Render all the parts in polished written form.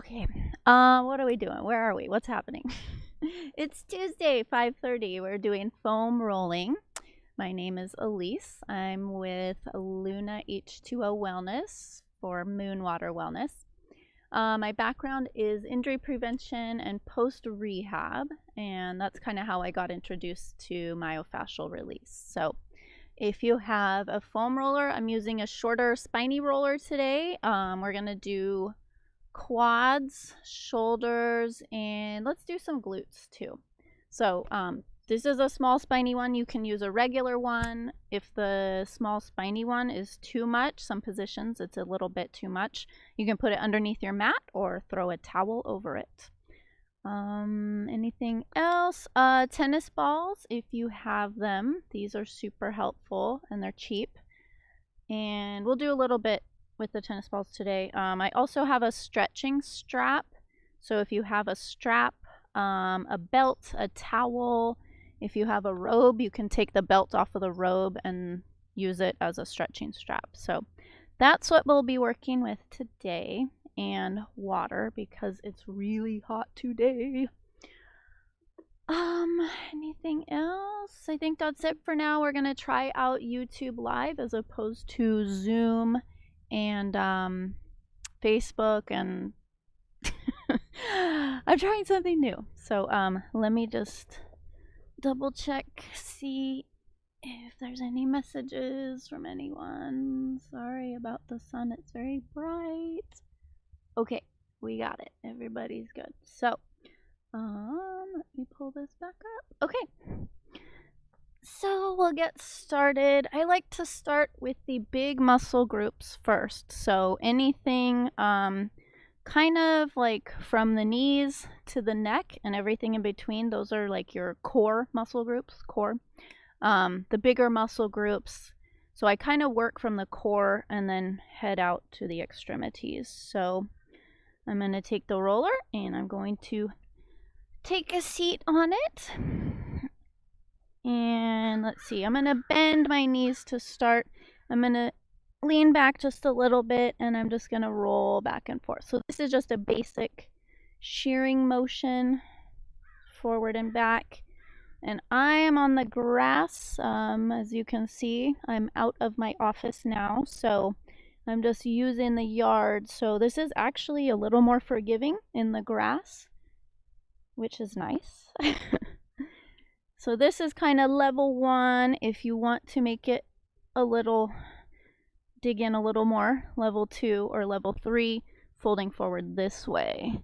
Okay. What are we doing? Where are we? What's happening? It's Tuesday, 5:30. We're doing foam rolling. My name is Elyse. I'm with Luna H2O Wellness for Moonwater Wellness. My background is injury prevention and post-rehab, and that's kind of how I got introduced to myofascial release. So if you have a foam roller, I'm using a shorter spiny roller today. We're going to do quads, shoulders, and let's do some glutes too. So this is a small spiny one. You can use a regular one. If the small spiny one is too much, some positions it's a little bit too much, you can put it underneath your mat or throw a towel over it. Anything else? Tennis balls, if you have them. These are super helpful and they're cheap. And we'll do a little bit with the tennis balls today. I also have a stretching strap. So if you have a strap, a belt, a towel, if you have a robe, you can take the belt off of the robe and use it as a stretching strap. So that's what we'll be working with today, and water because it's really hot today. Anything else? I think that's it for now. We're gonna try out YouTube Live as opposed to Zoom and Facebook, and I'm trying something new. So let me just double check, see if there's any messages from anyone. Sorry about the sun, it's very bright. Okay, we got it. Everybody's good. So let me pull this back up. Okay. So we'll get started. I like to start with the big muscle groups first. So anything kind of like from the knees to the neck and everything in between, those are like your core muscle groups, core. The bigger muscle groups. So I kind of work from the core and then head out to the extremities. So I'm going to take the roller and I'm going to take a seat on it. And let's see, I'm going to bend my knees to start. I'm going to lean back just a little bit and I'm just going to roll back and forth. So this is just a basic shearing motion, forward and back. And I am on the grass. As you can see, I'm out of my office now, so I'm just using the yard. So this is actually a little more forgiving in the grass, which is nice. So this is kind of level 1. If you want to make it a little, dig in a little more, level 2 or level 3, folding forward this way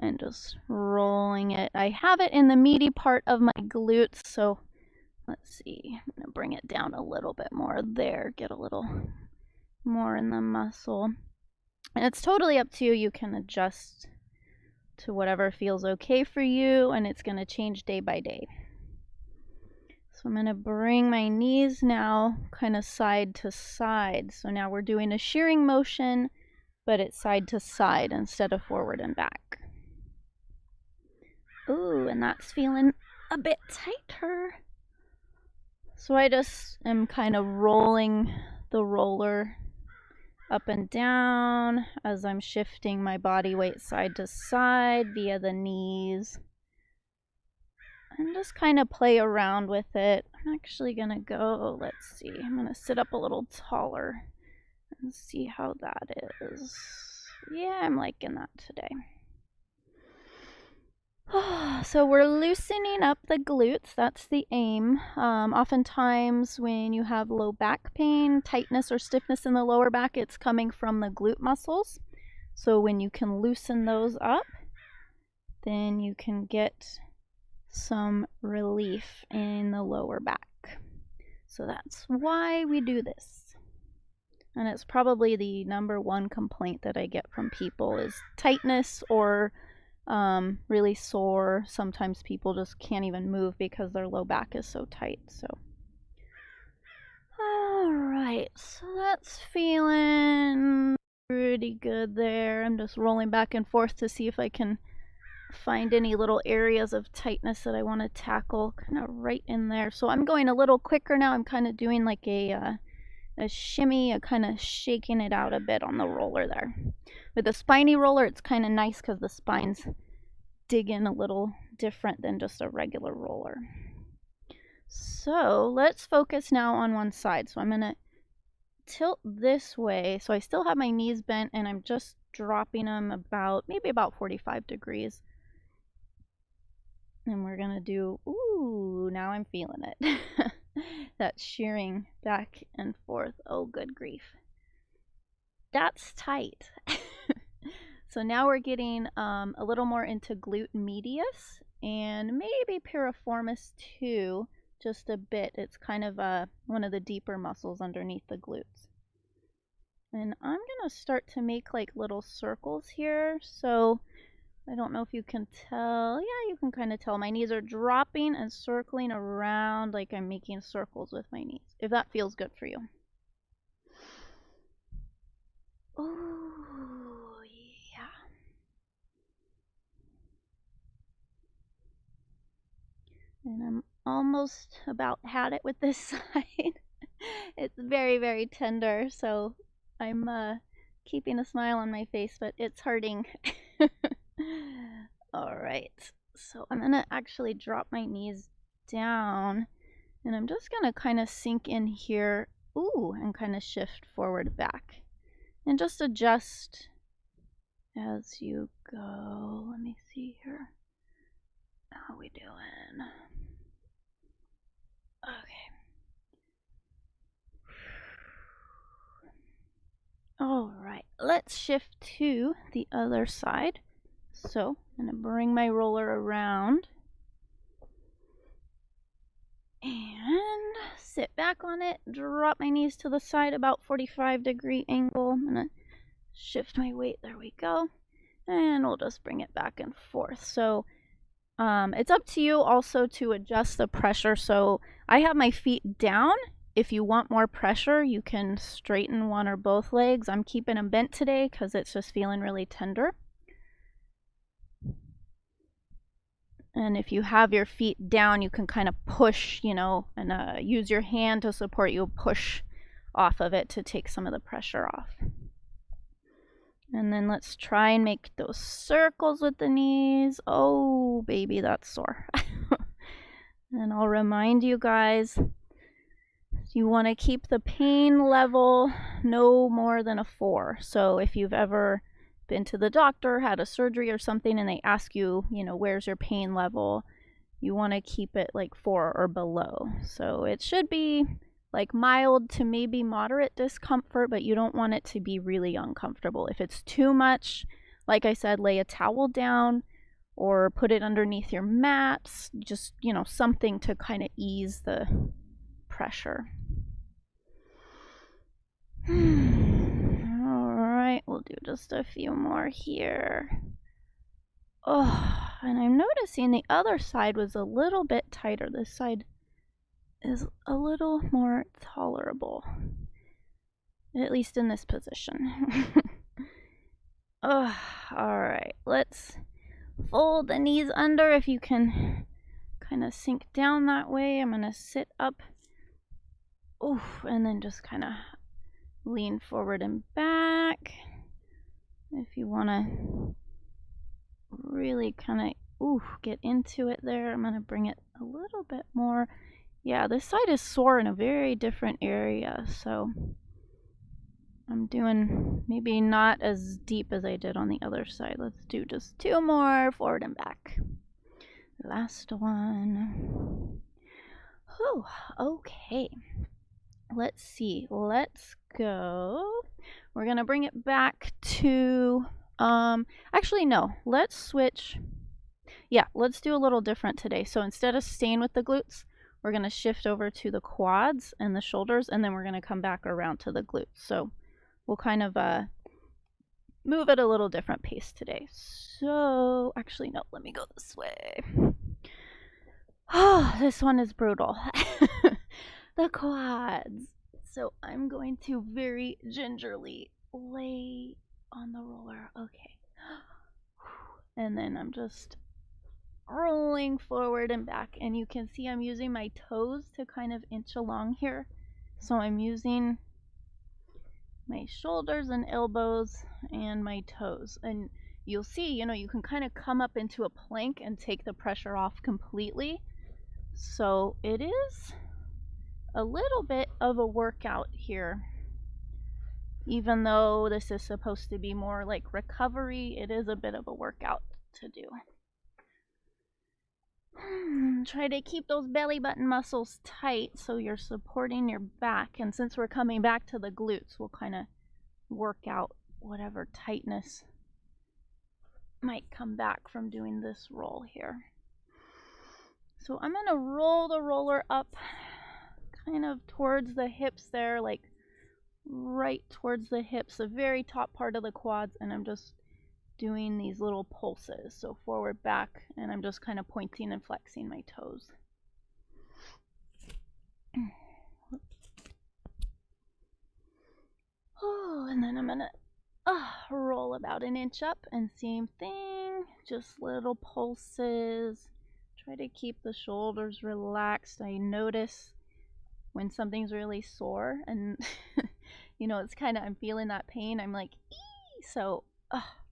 and just rolling it. I have it in the meaty part of my glutes, so let's see. I'm going to bring it down a little bit more there, get a little more in the muscle. And it's totally up to you. You can adjust to whatever feels okay for you, and it's going to change day by day. So I'm going to bring my knees now kind of side to side. So now we're doing a shearing motion, but it's side to side instead of forward and back. Ooh, and that's feeling a bit tighter. So I just am kind of rolling the roller up and down as I'm shifting my body weight side to side via the knees. And just kind of play around with it. I'm actually going to go, let's see, I'm going to sit up a little taller and see how that is. Yeah, I'm liking that today. So we're loosening up the glutes. That's the aim. Oftentimes when you have low back pain, tightness or stiffness in the lower back, it's coming from the glute muscles. So when you can loosen those up, then you can get some relief in the lower back. So that's why we do this. And it's probably the number one complaint that I get from people is tightness or really sore. Sometimes people just can't even move because their low back is so tight. So alright, so that's feeling pretty good there. I'm just rolling back and forth to see if I can find any little areas of tightness that I want to tackle, kind of right in there. So I'm going a little quicker now. I'm kind of doing like a a shimmy, a kind of shaking it out a bit on the roller there. With the spiny roller, it's kind of nice because the spines dig in a little different than just a regular roller. So let's focus now on one side. So I'm going to tilt this way. So I still have my knees bent and I'm just dropping them maybe about 45 degrees. And we're going to do, ooh, now I'm feeling it. That shearing back and forth. Oh, good grief. That's tight. So now we're getting a little more into glute medius and maybe piriformis too, just a bit. It's kind of one of the deeper muscles underneath the glutes. And I'm going to start to make like little circles here. So I don't know if you can tell. Yeah, you can kind of tell. My knees are dropping and circling around like I'm making circles with my knees, if that feels good for you. Oh, yeah. And I'm almost about had it with this side. It's very, very tender, so I'm keeping a smile on my face, but it's hurting. All right, so I'm gonna actually drop my knees down, and I'm just gonna kind of sink in here, ooh, and kind of shift forward back, and just adjust as you go. Let me see here. How we doing? Okay. All right, let's shift to the other side. So I'm gonna bring my roller around and sit back on it, drop my knees to the side, about 45-degree angle. I'm gonna shift my weight, there we go. And we'll just bring it back and forth. So it's up to you also to adjust the pressure. So I have my feet down. If you want more pressure, you can straighten one or both legs. I'm keeping them bent today because it's just feeling really tender. And if you have your feet down, you can kind of push, and use your hand to support you, push off of it to take some of the pressure off. And then let's try and make those circles with the knees. Oh, baby, that's sore. And I'll remind you guys, you want to keep the pain level no more than a 4. So if you've ever been to the doctor, had a surgery or something, and they ask you, where's your pain level, you want to keep it like 4 or below. So it should be like mild to maybe moderate discomfort, but you don't want it to be really uncomfortable. If it's too much, like I said, lay a towel down or put it underneath your mats, just, something to kind of ease the pressure. All right, we'll do just a few more here. Oh, and I'm noticing the other side was a little bit tighter. This side is a little more tolerable, at least in this position. Oh, all right, let's fold the knees under. If you can kind of sink down that way, I'm gonna sit up. Oof, and then just kind of lean forward and back. If you want to really kind of get into it there, I'm going to bring it a little bit more. Yeah, this side is sore in a very different area, so I'm doing maybe not as deep as I did on the other side. Let's do just 2 more, forward and back. Last one. Whew, okay. Let's see. Let's go. We're going to bring it back to, actually, no. Let's switch. Yeah, let's do a little different today. So instead of staying with the glutes, we're going to shift over to the quads and the shoulders, and then we're going to come back around to the glutes. So we'll kind of move at a little different pace today. So, actually, no, let me go this way. Oh, this one is brutal. The quads. So I'm going to very gingerly lay on the roller. Okay. And then I'm just rolling forward and back. And you can see I'm using my toes to kind of inch along here. So I'm using my shoulders and elbows and my toes. And you'll see, you can kind of come up into a plank and take the pressure off completely. So it is a little bit of a workout here. Even though this is supposed to be more like recovery, it is a bit of a workout to do. Try to keep those belly button muscles tight so you're supporting your back. And since we're coming back to the glutes, we'll kind of work out whatever tightness might come back from doing this roll here. So I'm going to roll the roller up kind of towards the hips there, like right towards the hips, the very top part of the quads, and I'm just doing these little pulses. So forward, back, and I'm just kind of pointing and flexing my toes. Oh, and then I'm going to roll about an inch up, and same thing, just little pulses. Try to keep the shoulders relaxed. I notice when something's really sore and it's kind of, I'm feeling that pain, I'm like, ee! So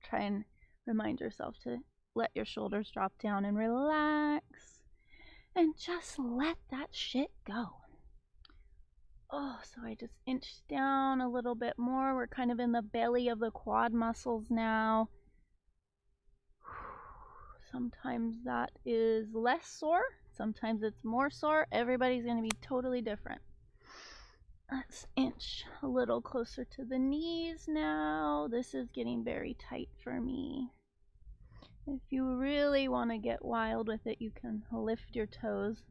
try and remind yourself to let your shoulders drop down and relax and just let that shit go. So I just inched down a little bit more. We're kind of in the belly of the quad muscles now. Sometimes that is less sore. Sometimes it's more sore. Everybody's going to be totally different. Let's inch a little closer to the knees now. This is getting very tight for me. If you really want to get wild with it, you can lift your toes.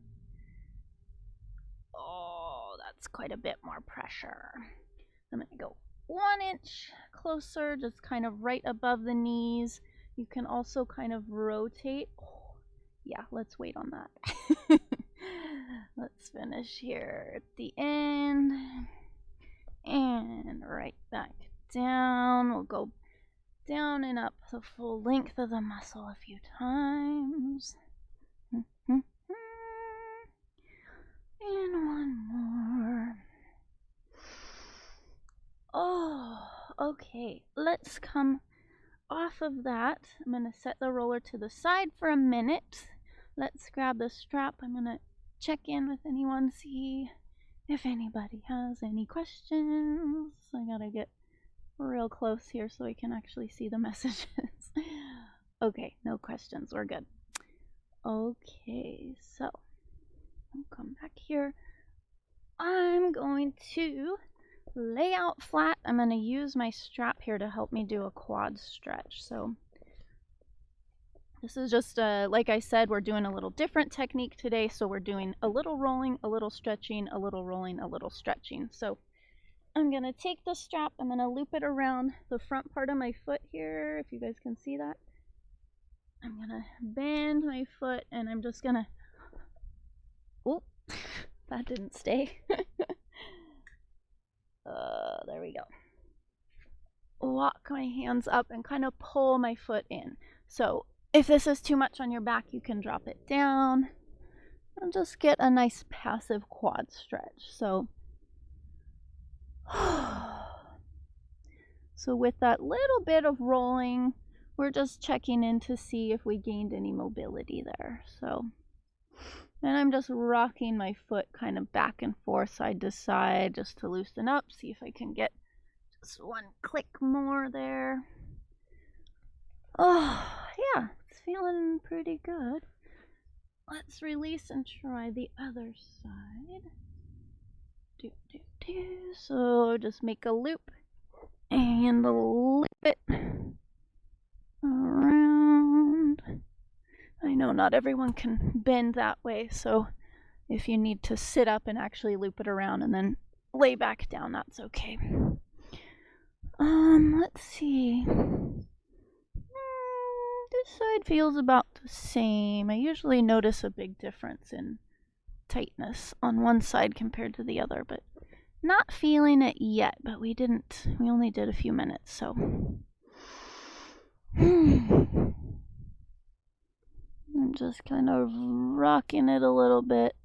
Oh, that's quite a bit more pressure. I'm going to go 1 inch closer, just kind of right above the knees. You can also kind of rotate. Oh, yeah, let's wait on that. Let's finish here at the end. And right back down. We'll go down and up the full length of the muscle a few times. And one more. Oh, okay. Let's come off of that. I'm going to set the roller to the side for a minute. Let's grab the strap. I'm going to check in with anyone, see if anybody has any questions. I got to get real close here so I can actually see the messages. Okay, no questions. We're good. Okay, so I'll come back here. I'm going to lay out flat. I'm going to use my strap here to help me do a quad stretch. So this is just, like I said, we're doing a little different technique today. So we're doing a little rolling, a little stretching, a little rolling, a little stretching. So I'm going to take the strap, I'm going to loop it around the front part of my foot here, if you guys can see that. I'm going to bend my foot, and I'm just going to, oh, that didn't stay. There we go. Walk my hands up and kind of pull my foot in. So if this is too much on your back, you can drop it down and just get a nice passive quad stretch. So with that little bit of rolling, we're just checking in to see if we gained any mobility there. So, and I'm just rocking my foot kind of back and forth, side to side, just to loosen up, see if I can get just one click more there. Oh, yeah, it's feeling pretty good. Let's release and try the other side. So just make a loop and loop it around. I know not everyone can bend that way, so if you need to sit up and actually loop it around and then lay back down, that's okay. Let's see. This side feels about the same. I usually notice a big difference in tightness on one side compared to the other, but not feeling it yet. But we only did a few minutes, so I'm just kind of rocking it a little bit,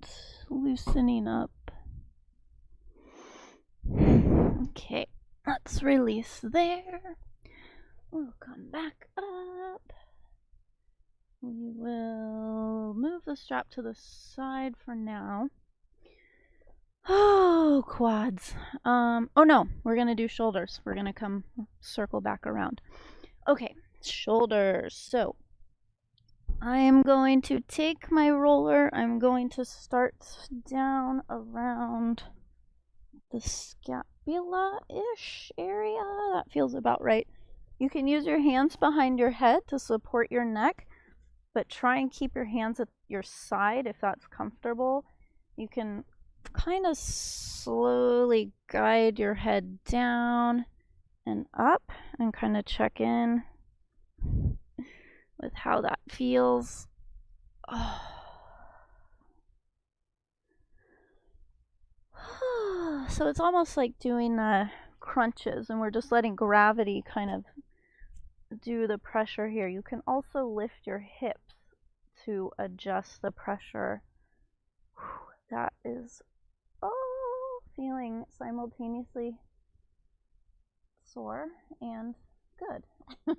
loosening up. Okay, Let's release there. We'll come back up. We will move the strap to the side for now. Oh, quads. Oh no, we're gonna do shoulders. We're gonna come circle back around. Okay, shoulders. So I am going to take my roller. I'm going to start down around the scapula-ish area. That feels about right. You can use your hands behind your head to support your neck, but try and keep your hands at your side if that's comfortable. You can kind of slowly guide your head down and up and kind of check in with how that feels. Oh. So it's almost like doing crunches, and we're just letting gravity kind of do the pressure here. You can also lift your hips to adjust the pressure. That is feeling simultaneously sore and good.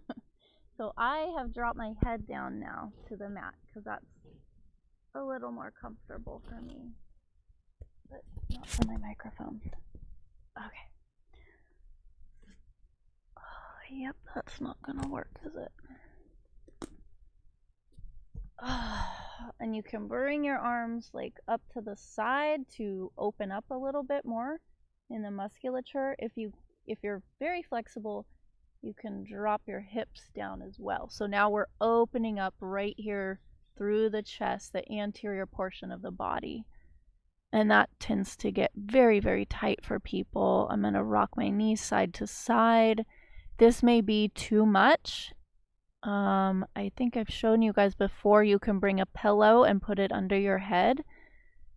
So I have dropped my head down now to the mat because that's a little more comfortable for me, but not for my microphone. Okay. Oh, yep, that's not gonna work, is it? And you can bring your arms like up to the side to open up a little bit more in the musculature. If you're very flexible, you can drop your hips down as well. So now we're opening up right here through the chest, the anterior portion of the body. And that tends to get very, very tight for people. I'm gonna rock my knees side to side. This may be too much. I think I've shown you guys before, you can bring a pillow and put it under your head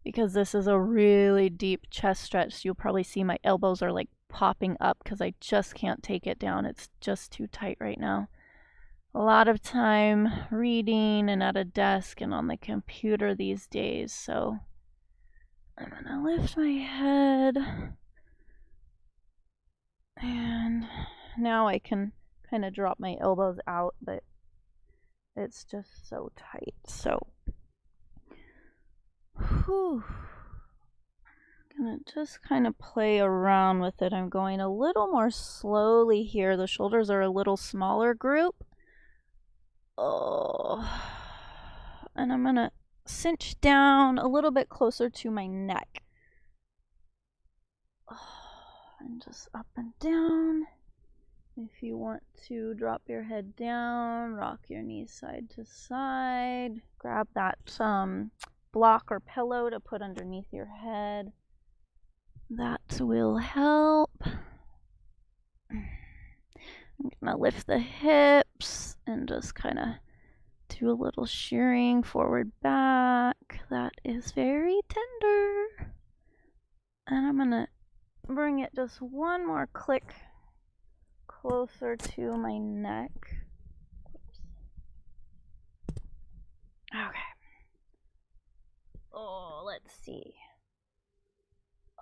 because this is a really deep chest stretch. You'll probably see my elbows are like popping up because I just can't take it down. It's just too tight right now. A lot of time reading and at a desk and on the computer these days, so I'm gonna lift my head, and now I can kind of drop my elbows out, but it's just so tight. So I'm gonna just kind of play around with it. I'm going a little more slowly here. The shoulders are a little smaller group. Oh, and I'm gonna cinch down a little bit closer to my neck. And just up and down. If you want to drop your head down, rock your knees side to side, grab that block or pillow to put underneath your head. That will help. I'm gonna lift the hips and just kind of do a little shearing forward back. That is very tender. And I'm gonna bring it just one more click closer to my neck. Okay. Oh, let's see.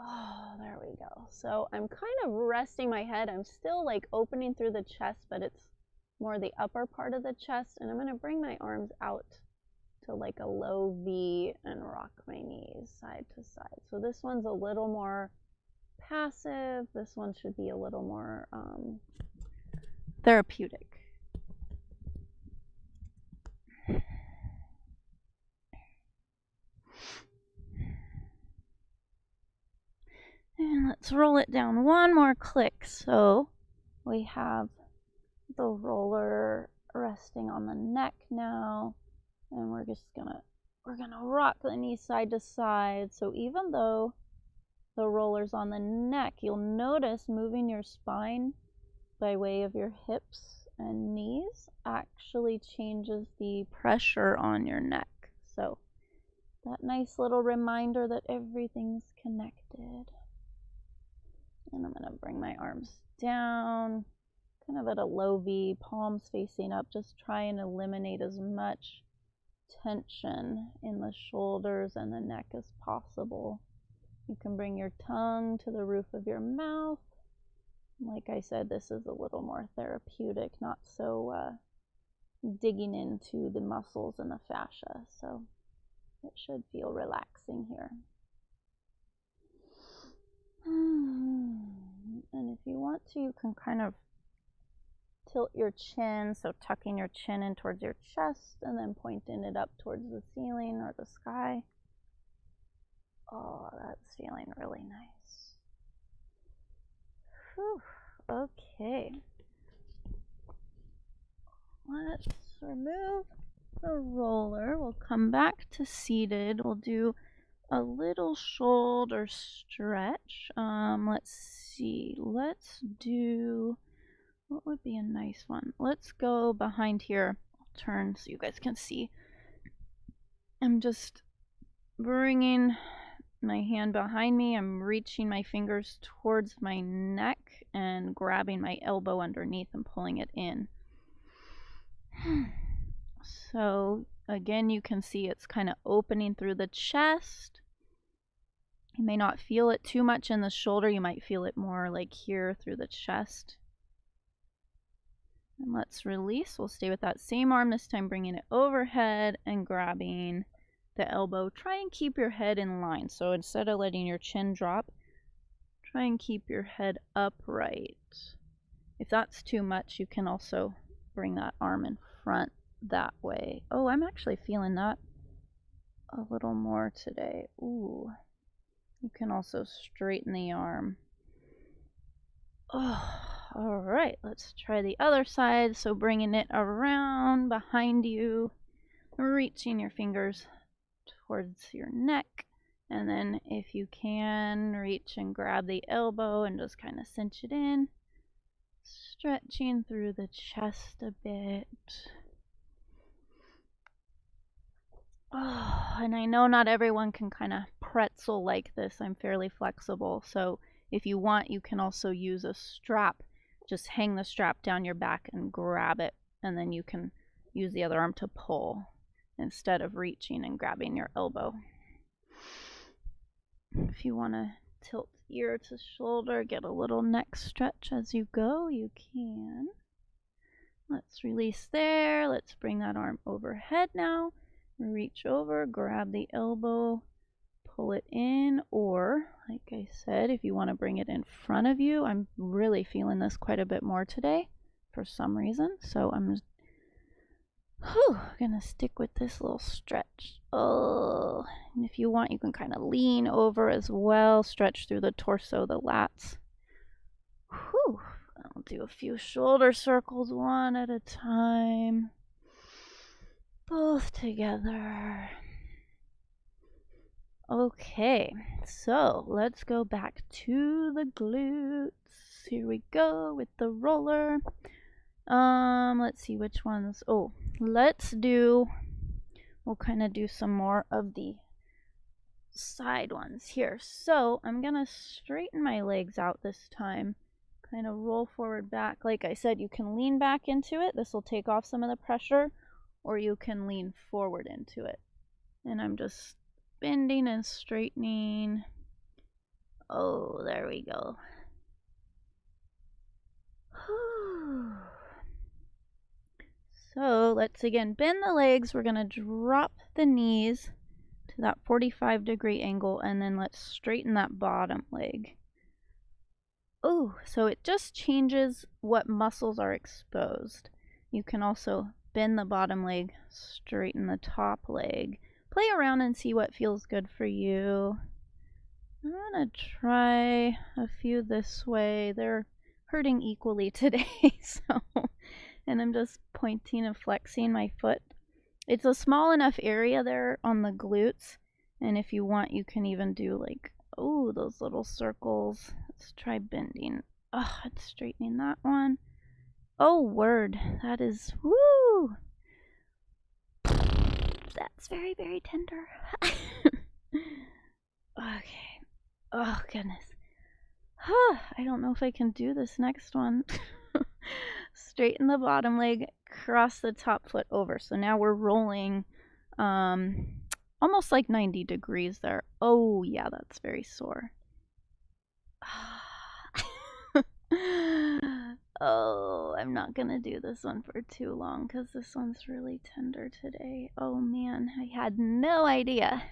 Oh, there we go. So I'm kind of resting my head. I'm still like opening through the chest, but it's more the upper part of the chest. And I'm going to bring my arms out to like a low V and rock my knees side to side. So this one's a little more passive. This one should be a little more therapeutic. And let's roll it down one more click. So we have the roller resting on the neck now, and we're gonna rock the knees side to side. So even though the roller's on the neck, you'll notice moving your spine by way of your hips and knees actually changes the pressure on your neck. So that nice little reminder that everything's connected. And I'm gonna bring my arms down, kind of at a low V, palms facing up, just try and eliminate as much tension in the shoulders and the neck as possible. You can bring your tongue to the roof of your mouth Like I said, this is a little more therapeutic, not so digging into the muscles and the fascia, so it should feel relaxing here. And if you want to, you can kind of tilt your chin, so tucking your chin in towards your chest and then pointing it up towards the ceiling or the sky. Oh, that's feeling really nice. Whew. Okay. Let's remove the roller. We'll come back to seated. We'll do a little shoulder stretch. Let's see. Let's do, what would be a nice one? Let's go behind here. I'll turn so you guys can see. I'm just bringing my hand behind me. I'm reaching my fingers towards my neck and grabbing my elbow underneath and pulling it in. So again, you can see it's kind of opening through the chest. You may not feel it too much in the shoulder. You might feel it more like here through the chest. And let's release. We'll stay with that same arm this time, bringing it overhead and grabbing the elbow. Try and keep your head in line. So instead of letting your chin drop, try and keep your head upright. If that's too much, you can also bring that arm in front that way. Oh, I'm actually feeling that a little more today. Ooh. You can also straighten the arm. Oh, all right, let's try the other side. So bringing it around behind you, reaching your fingers towards your neck. And then if you can, reach and grab the elbow and just kind of cinch it in. Stretching through the chest a bit. Oh, and I know not everyone can kind of pretzel like this. I'm fairly flexible. So if you want, you can also use a strap. Just hang the strap down your back and grab it. And then you can use the other arm to pull instead of reaching and grabbing your elbow. If you want to tilt ear to shoulder, get a little neck stretch as you go, you can. Let's release there. Let's bring that arm overhead now. Reach over, grab the elbow, pull it in, or like I said, if you want to bring it in front of you, I'm really feeling this quite a bit more today for some reason. So I'm just gonna stick with this little stretch. Oh, and if you want, you can kind of lean over as well, stretch through the torso, the lats. Whew. I'll do a few shoulder circles one at a time. Both together. Okay, so let's go back to the glutes. Here we go with the roller. Let's see which ones. Oh, we'll kind of do some more of the side ones here. So I'm gonna straighten my legs out this time. Kind of roll forward back. Like I said, you can lean back into it. This will take off some of the pressure, or you can lean forward into it. And I'm just bending and straightening. Oh, there we go. So let's again bend the legs. We're going to drop the knees to that 45-degree angle, and then let's straighten that bottom leg. Oh, so it just changes what muscles are exposed. You can also bend the bottom leg, straighten the top leg. Play around and see what feels good for you. I'm gonna try a few this way. They're hurting equally today, so, and I'm just pointing and flexing my foot. It's a small enough area there on the glutes, and if you want, you can even do like, oh, those little circles. Let's try bending. Oh, it's straightening that one. Oh, word. That is, woo! That's very, very tender. Okay. Oh, goodness. I don't know if I can do this next one. Straighten the bottom leg, cross the top foot over. So now we're rolling almost like 90 degrees there. Oh, yeah, that's very sore. Oh, I'm not gonna do this one for too long because this one's really tender today. Oh man, I had no idea.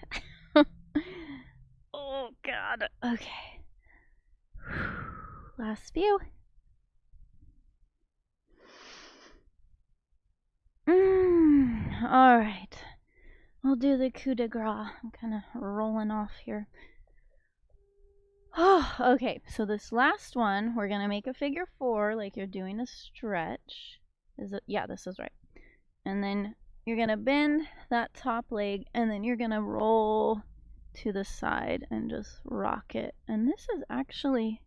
Oh god. Okay. Last few. Alright. We'll do the coup de grace. I'm kind of rolling off here. Oh, okay. So this last one, we're going to make a figure 4 like you're doing a stretch. Is it? Yeah, this is right. And then you're going to bend that top leg and then you're going to roll to the side and just rock it. And this is actually,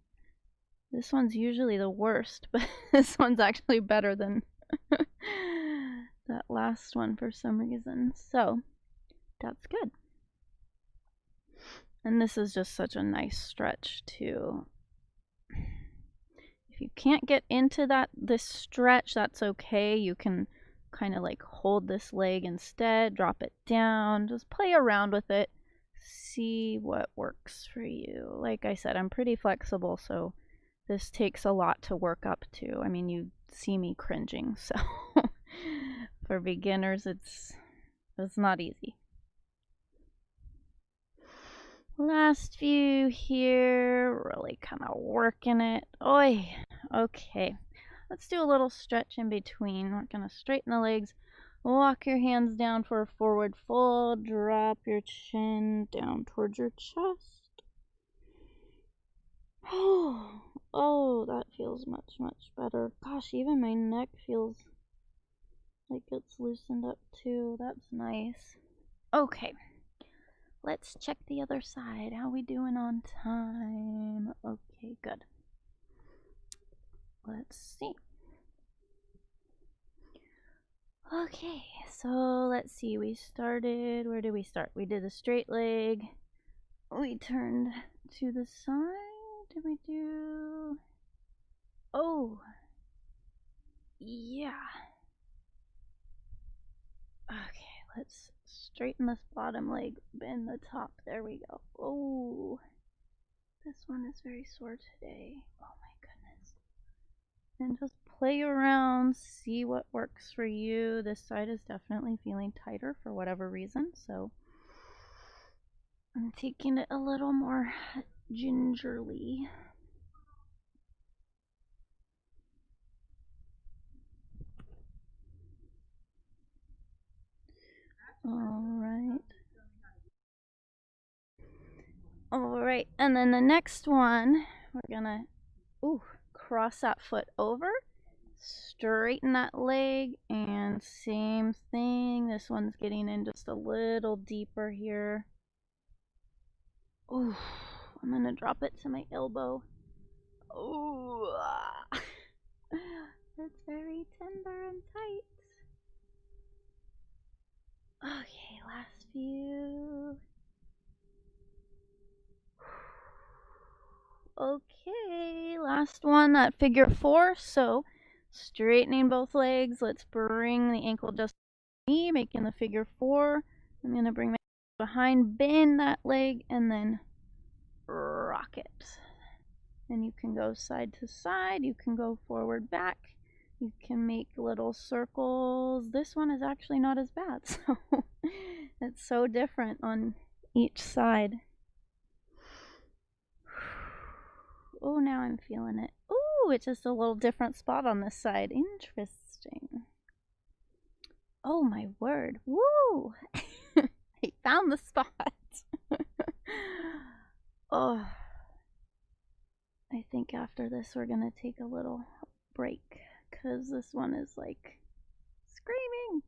this one's usually the worst, but this one's actually better than that last one for some reason. So that's good. And this is just such a nice stretch too. If you can't get into this stretch, that's okay. You can kind of like hold this leg instead, drop it down, just play around with it, see what works for you. Like I said, I'm pretty flexible, so this takes a lot to work up to. I mean, you see me cringing, so for beginners, it's not easy. Last few here, really kind of working it. Oi, okay. Let's do a little stretch in between. We're gonna straighten the legs, walk your hands down for a forward fold, drop your chin down towards your chest. Oh, that feels much, much better. Gosh, even my neck feels like it's loosened up too. That's nice. Okay. Let's check the other side. How we doing on time? Okay, good. Let's see. Okay, so let's see. We started, where did we start? We did a straight leg. We turned to the side. Did we do? Oh, yeah. Okay, let's straighten this bottom leg, bend the top. There we go. Oh, this one is very sore today. Oh my goodness. And just play around, see what works for you. This side is definitely feeling tighter for whatever reason, so I'm taking it a little more gingerly. Alright, and then the next one, we're gonna cross that foot over, straighten that leg, and same thing. This one's getting in just a little deeper here. Ooh, I'm gonna drop it to my elbow. Ooh, it's very tender and tight. Okay, last few. Okay, last one, that figure 4. So straightening both legs. Let's bring the ankle just to me, making the figure 4. I'm gonna bring my behind, bend that leg, and then rock it. And you can go side to side, you can go forward, back, you can make little circles. This one is actually not as bad, so it's so different on each side. Oh, now I'm feeling it. Ooh, it's just a little different spot on this side. Interesting. Oh my word. Woo! I found the spot. Oh. I think after this we're gonna take a little break because this one is like screaming.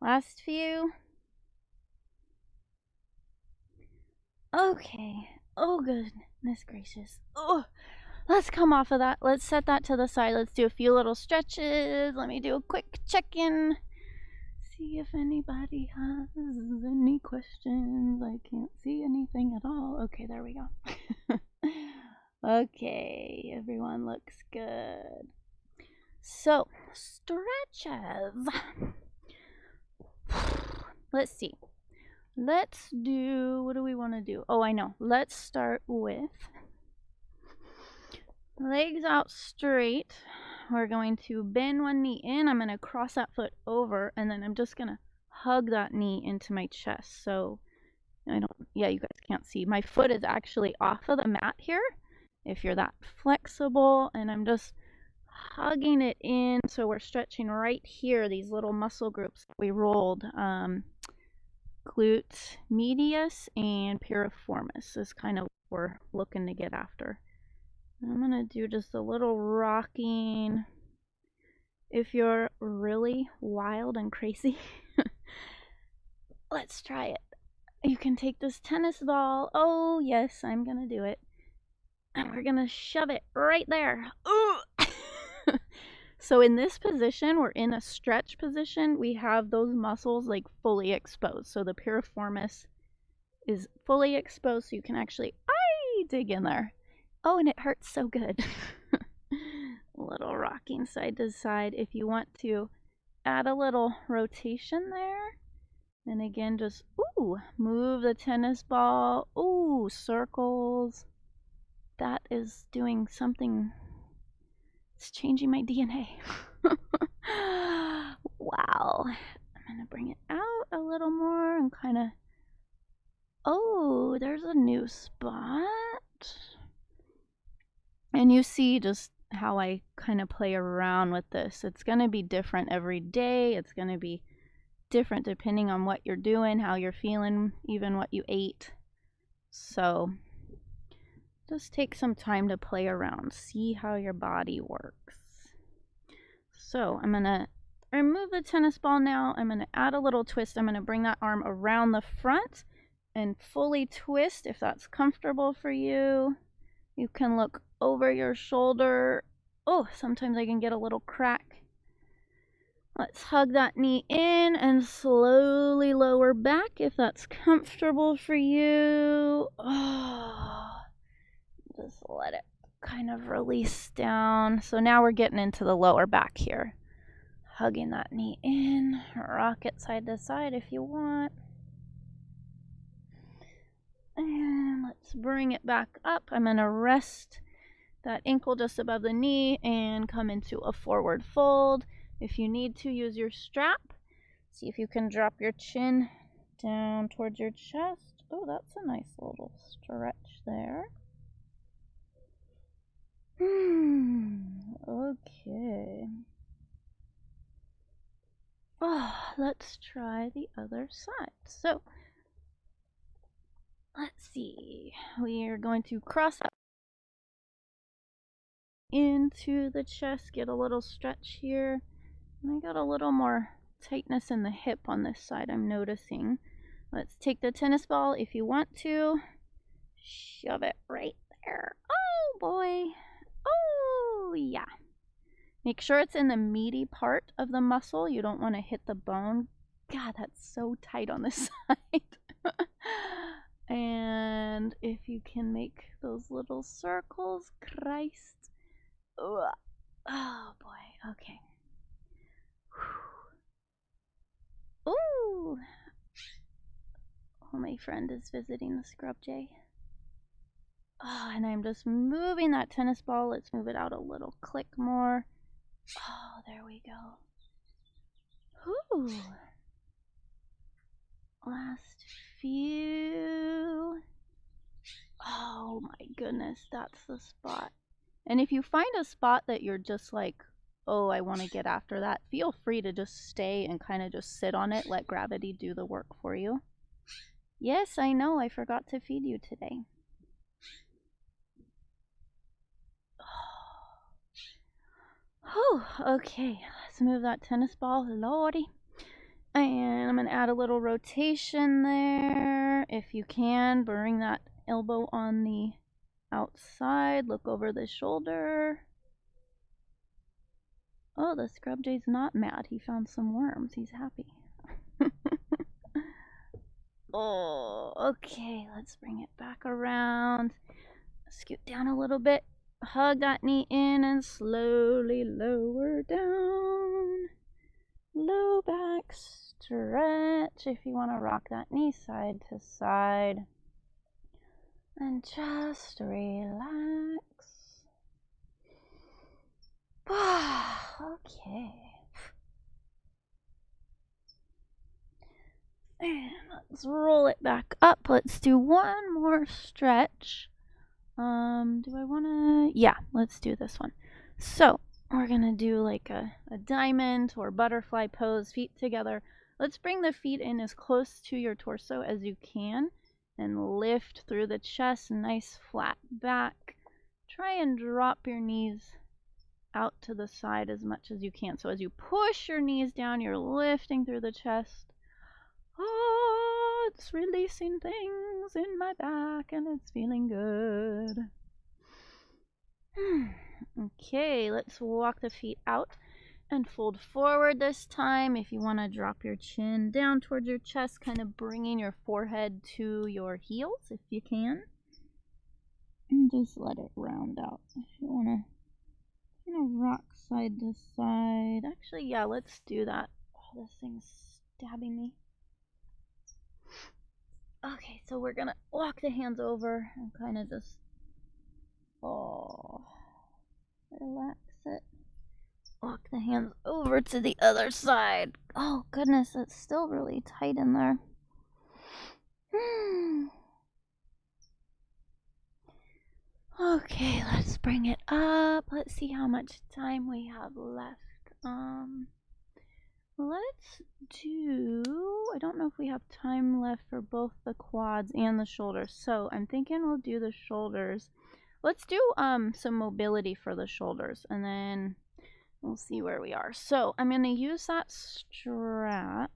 Last few. Okay. Oh goodness gracious. Oh, let's come off of that. Let's set that to the side. Let's do a few little stretches. Let me do a quick check-in. See if anybody has any questions. I can't see anything at all. Okay, there we go. Okay, everyone looks good. So, stretches. Let's see. Let's do, what do we want to do? Oh, I know. Let's start with legs out straight. we're going to bend one knee in. I'm going to cross that foot over, and then I'm just going to hug that knee into my chest. So you guys can't see. My foot is actually off of the mat here, if you're that flexible, and I'm just hugging it in. So we're stretching right here, these little muscle groups that we rolled. Glute medius and piriformis is kind of what we're looking to get after. I'm going to do just a little rocking. If you're really wild and crazy, let's try it. You can take this tennis ball. Oh, yes, I'm going to do it. And we're going to shove it right there. Ooh! So in this position, we're in a stretch position. We have those muscles like fully exposed. So the piriformis is fully exposed, so you can actually dig in there. Oh, and it hurts so good. A little rocking side to side. If you want to add a little rotation there, and again, just move the tennis ball. Ooh, circles. That is doing something. It's changing my DNA. Wow. I'm going to bring it out a little more and kind of, there's a new spot. And you see just how I kind of play around with this. It's going to be different every day. It's going to be different depending on what you're doing, how you're feeling, even what you ate. So just take some time to play around. See how your body works. So I'm going to remove the tennis ball now. I'm going to add a little twist. I'm going to bring that arm around the front and fully twist if that's comfortable for you. You can look over your shoulder. Oh, sometimes I can get a little crack. Let's hug that knee in and slowly lower back if that's comfortable for you. Oh, just let it kind of release down. So now we're getting into the lower back here. Hugging that knee in. Rock it side to side if you want. And let's bring it back up. I'm going to rest that ankle just above the knee and come into a forward fold. If you need to, use your strap. See if you can drop your chin down towards your chest. Oh, that's a nice little stretch there. Okay. Oh, let's try the other side. So, let's see. We are going to cross up into the chest, get a little stretch here. And I got a little more tightness in the hip on this side, I'm noticing. Let's take the tennis ball if you want to. Shove it right there. Oh boy. Oh yeah. Make sure it's in the meaty part of the muscle. You don't want to hit the bone. God, that's so tight on this side. And if you can make those little circles, Christ. Ugh. Oh boy, okay. Ooh. Oh, my friend is visiting the scrub jay. Oh, and I'm just moving that tennis ball. Let's move it out a little click more. Oh, there we go. Ooh. Last few. Oh my goodness, that's the spot. And if you find a spot that you're just like, oh, I want to get after that, feel free to just stay and kind of just sit on it. Let gravity do the work for you. Yes, I know, I forgot to feed you today. Oh, okay, let's move that tennis ball, lordy. And I'm going to add a little rotation there. If you can, bring that elbow on the outside. Look over the shoulder. Oh, the scrub jay's not mad. He found some worms. He's happy. Oh, okay. Let's bring it back around. Scoot down a little bit. Hug that knee in and slowly lower down. Low back stretch if you want to rock that knee side to side. And just relax. Okay. And let's roll it back up. Let's do one more stretch. Do I want to? Yeah, let's do this one. So we're going to do like a diamond or butterfly pose, feet together. Let's bring the feet in as close to your torso as you can and lift through the chest, nice flat back. Try and drop your knees out to the side as much as you can. So as you push your knees down, you're lifting through the chest. Oh, it's releasing things in my back and it's feeling good. Okay, let's walk the feet out and fold forward this time. If you want to drop your chin down towards your chest, kind of bringing your forehead to your heels if you can. And just let it round out. If you want to rock side to side. Actually, yeah, let's do that. Oh, this thing's stabbing me. Okay, so we're gonna walk the hands over and kind of just, relax it. Walk the hands over to the other side. Oh goodness, it's still really tight in there. Okay, let's bring it up. Let's see how much time we have left. Let's do, I don't know if we have time left for both the quads and the shoulders. So I'm thinking we'll do the shoulders. Let's do some mobility for the shoulders and then we'll see where we are. So I'm going to use that strap.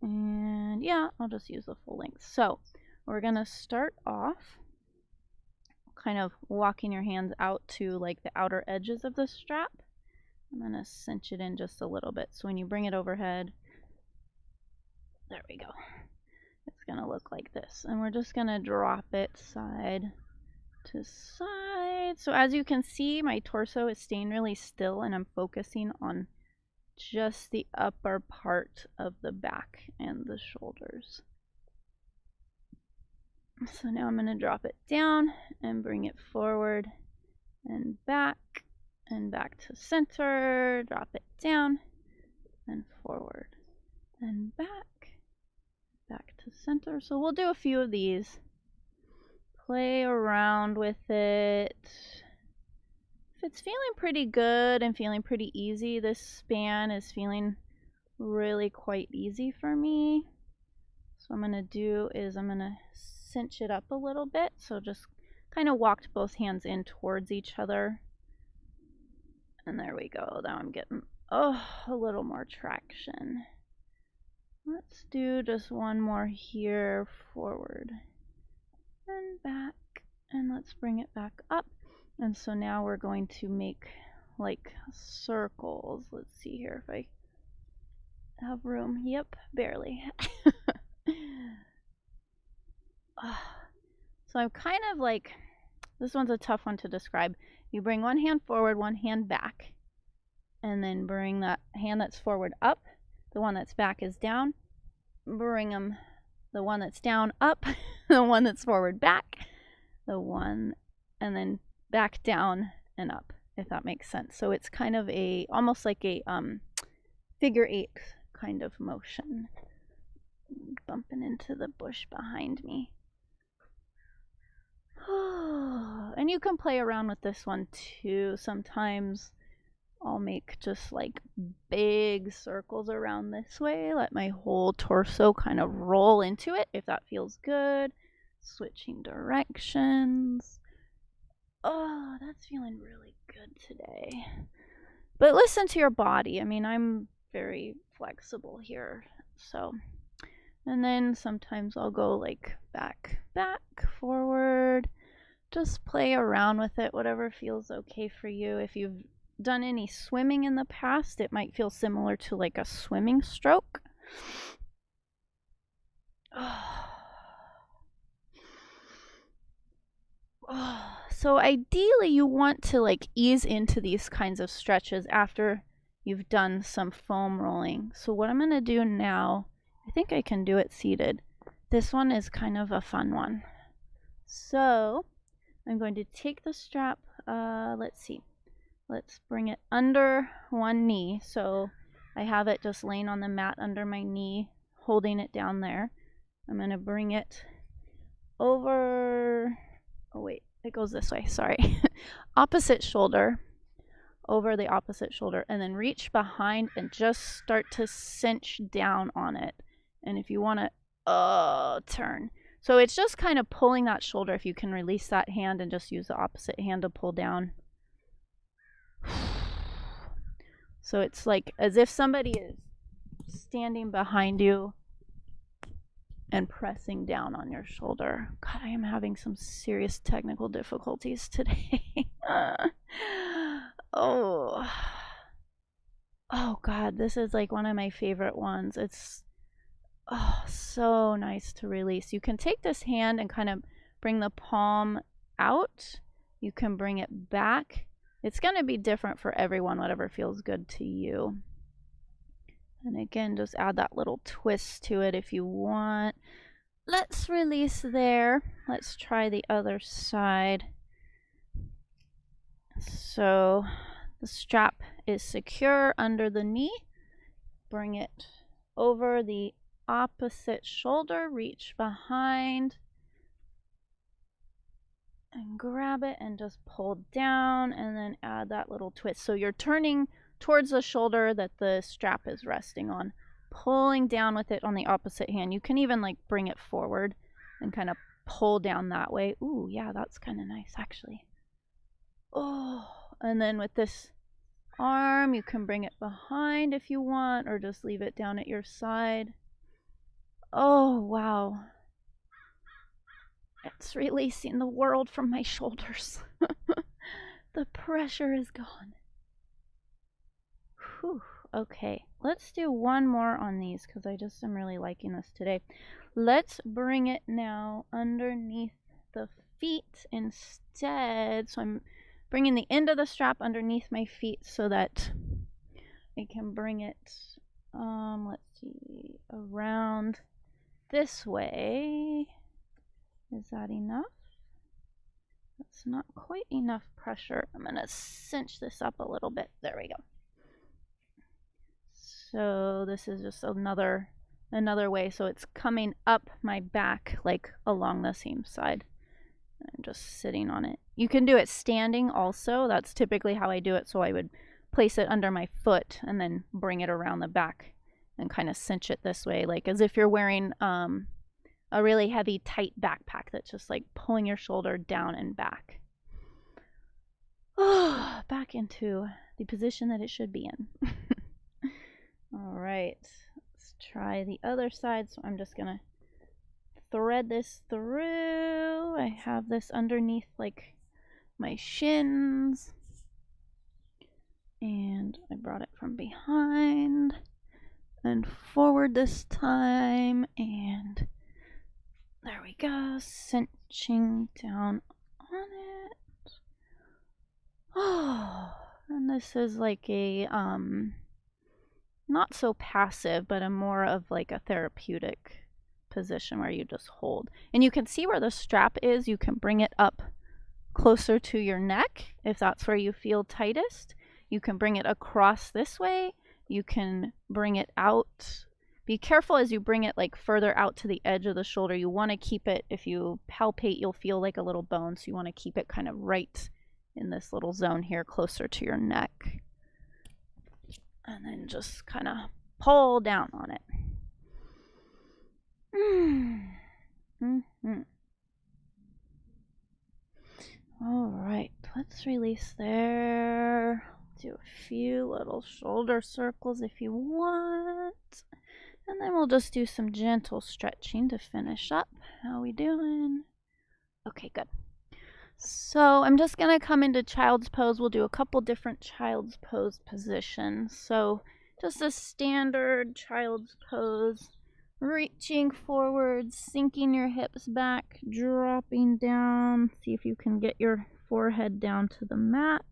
And yeah, I'll just use the full length. So we're going to start off kind of walking your hands out to like the outer edges of the strap. I'm going to cinch it in just a little bit. So when you bring it overhead, there we go. It's going to look like this. And we're just going to drop it side to side. So as you can see, my torso is staying really still and I'm focusing on just the upper part of the back and the shoulders. So now I'm going to drop it down and bring it forward and back to center. Drop it down and forward and back to center. So we'll do a few of these. Play around with it. If it's feeling pretty good and feeling pretty easy, this span is feeling really quite easy for me. So what I'm going to do is I'm going to cinch it up a little bit. So just kind of walked both hands in towards each other. And there we go. Now I'm getting a little more traction. Let's do just one more here, forward and back. And let's bring it back up. And so now we're going to make like circles. Let's see here if I have room. Yep, barely. So I'm kind of like, this one's a tough one to describe. You bring one hand forward, one hand back, and then bring that hand that's forward up. The one that's back is down. Bring them, the one that's down up, the one that's forward back, the one, and then back down and up, if that makes sense. So it's kind of a, almost like a figure 8 kind of motion. Bumping into the bush behind me. And you can play around with this one too. Sometimes I'll make just like big circles around this way. Let my whole torso kind of roll into it if that feels good. Switching directions. Oh, that's feeling really good today. But listen to your body. I mean, I'm very flexible here. So, and then sometimes I'll go like back, forward. Just play around with it, whatever feels okay for you. If you've done any swimming in the past, it might feel similar to like a swimming stroke. So ideally you want to like ease into these kinds of stretches after you've done some foam rolling. So what I'm going to do now, I think I can do it seated. This one is kind of a fun one. So I'm going to take the strap, let's see. let's bring it under one knee. So I have it just laying on the mat under my knee, holding it down there. I'm going to bring it over, oh wait, it goes this way, sorry. Opposite shoulder, over the opposite shoulder, and then reach behind and just start to cinch down on it. And if you want to turn. So it's just kind of pulling that shoulder. If you can release that hand and just use the opposite hand to pull down. So it's like as if somebody is standing behind you and pressing down on your shoulder. God, I am having some serious technical difficulties today. Oh God, this is like one of my favorite ones. It's so nice to release. You can take this hand and kind of bring the palm out. You can bring it back. It's going to be different for everyone, whatever feels good to you. And again, just add that little twist to it if you want. Let's release there. Let's try the other side. So the strap is secure under the knee. Bring it over the opposite shoulder. Reach behind and grab it and just pull down and then add that little twist. So you're turning towards the shoulder that the strap is resting on, pulling down with it on the opposite hand. You can even like bring it forward and kind of pull down that way. Ooh, yeah, that's kind of nice actually. Oh, and then with this arm, you can bring it behind if you want, or just leave it down at your side. Oh, wow. It's releasing the world from my shoulders. The pressure is gone. Whew. Okay, let's do one more on these because I just am really liking this today. Let's bring it now underneath the feet instead. So I'm bringing the end of the strap underneath my feet so that I can bring it, let's see, around this way. Is that enough? That's not quite enough pressure. I'm going to cinch this up a little bit. There we go. So this is just another way. So it's coming up my back, like along the same side. I'm just sitting on it. You can do it standing also. That's typically how I do it. So I would place it under my foot and then bring it around the back and kind of cinch it this way, like as if you're wearing a really heavy, tight backpack that's just like pulling your shoulder down and back. Oh, back into the position that it should be in. All right, let's try the other side. So I'm just gonna thread this through. I have this underneath like my shins. And I brought it from behind and forward this time. And there we go, cinching down on it. Oh, and this is like a not so passive, but a more of like a therapeutic position where you just hold. And you can see where the strap is. You can bring it up closer to your neck if that's where you feel tightest. You can bring it across this way. You can bring it out. Be careful as you bring it like further out to the edge of the shoulder. You want to keep it, if you palpate, you'll feel like a little bone. So you want to keep it kind of right in this little zone here, closer to your neck. And then just kind of pull down on it. All right, let's release there. Do a few little shoulder circles if you want. And then we'll just do some gentle stretching to finish up. How we doing? Okay, good. So I'm just going to come into child's pose. We'll do a couple different child's pose positions. So just a standard child's pose. Reaching forward, sinking your hips back, dropping down. See if you can get your forehead down to the mat.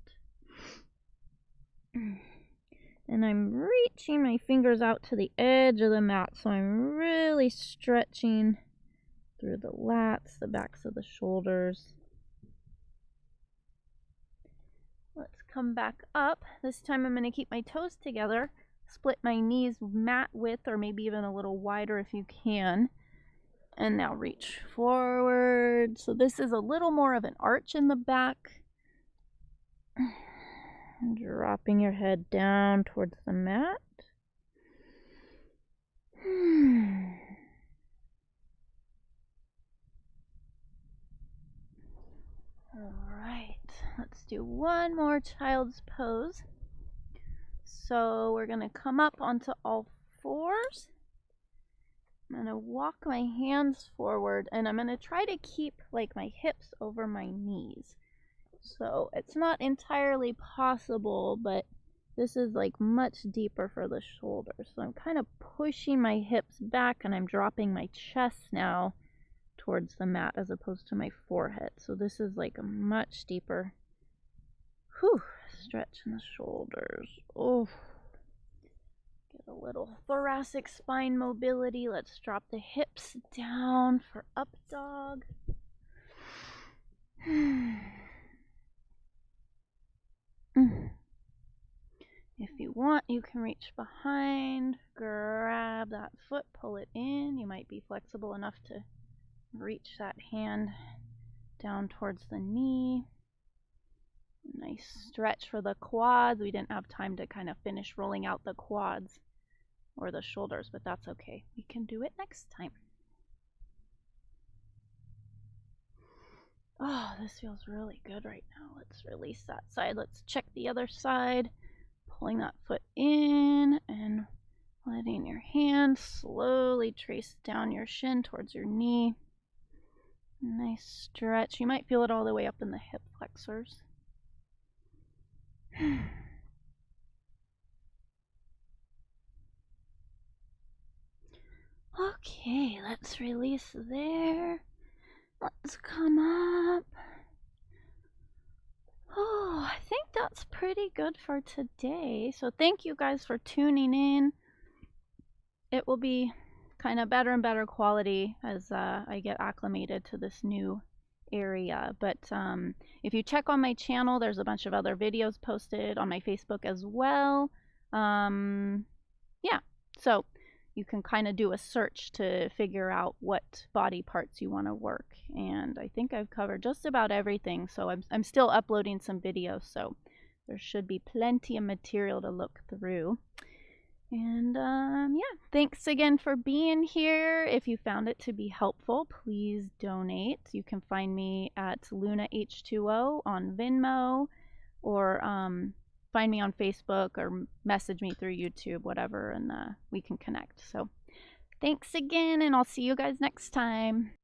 And I'm reaching my fingers out to the edge of the mat. So I'm really stretching through the lats, the backs of the shoulders. Let's come back up. This time I'm going to keep my toes together, split my knees mat width or maybe even a little wider if you can. And now reach forward. So this is a little more of an arch in the back. Dropping your head down towards the mat. All right, let's do one more child's pose. So we're going to come up onto all fours. I'm going to walk my hands forward and I'm going to try to keep like my hips over my knees. So it's not entirely possible, but this is like much deeper for the shoulders. So I'm kind of pushing my hips back and I'm dropping my chest now towards the mat as opposed to my forehead. So this is like a much deeper stretch in the shoulders. Oh, get a little thoracic spine mobility. Let's drop the hips down for up dog. If you want, you can reach behind, grab that foot, pull it in. You might be flexible enough to reach that hand down towards the knee. Nice stretch for the quads. We didn't have time to kind of finish rolling out the quads or the shoulders, but that's okay. We can do it next time. Oh, this feels really good right now. Let's release that side. Let's check the other side. Pulling that foot in and letting your hand slowly trace down your shin towards your knee. Nice stretch. You might feel it all the way up in the hip flexors. Okay, let's release there. Let's come up. Oh, I think that's pretty good for today. So thank you guys for tuning in. It will be kind of better and better quality as I get acclimated to this new area. But if you check on my channel, there's a bunch of other videos posted on my Facebook as well. Yeah, so you can kind of do a search to figure out what body parts you want to work. And I think I've covered just about everything. So I'm still uploading some videos, so there should be plenty of material to look through. And yeah, thanks again for being here. If you found it to be helpful, please donate. You can find me at LunaH2O on Venmo, or find me on Facebook or message me through YouTube, whatever, and we can connect. So thanks again, and I'll see you guys next time.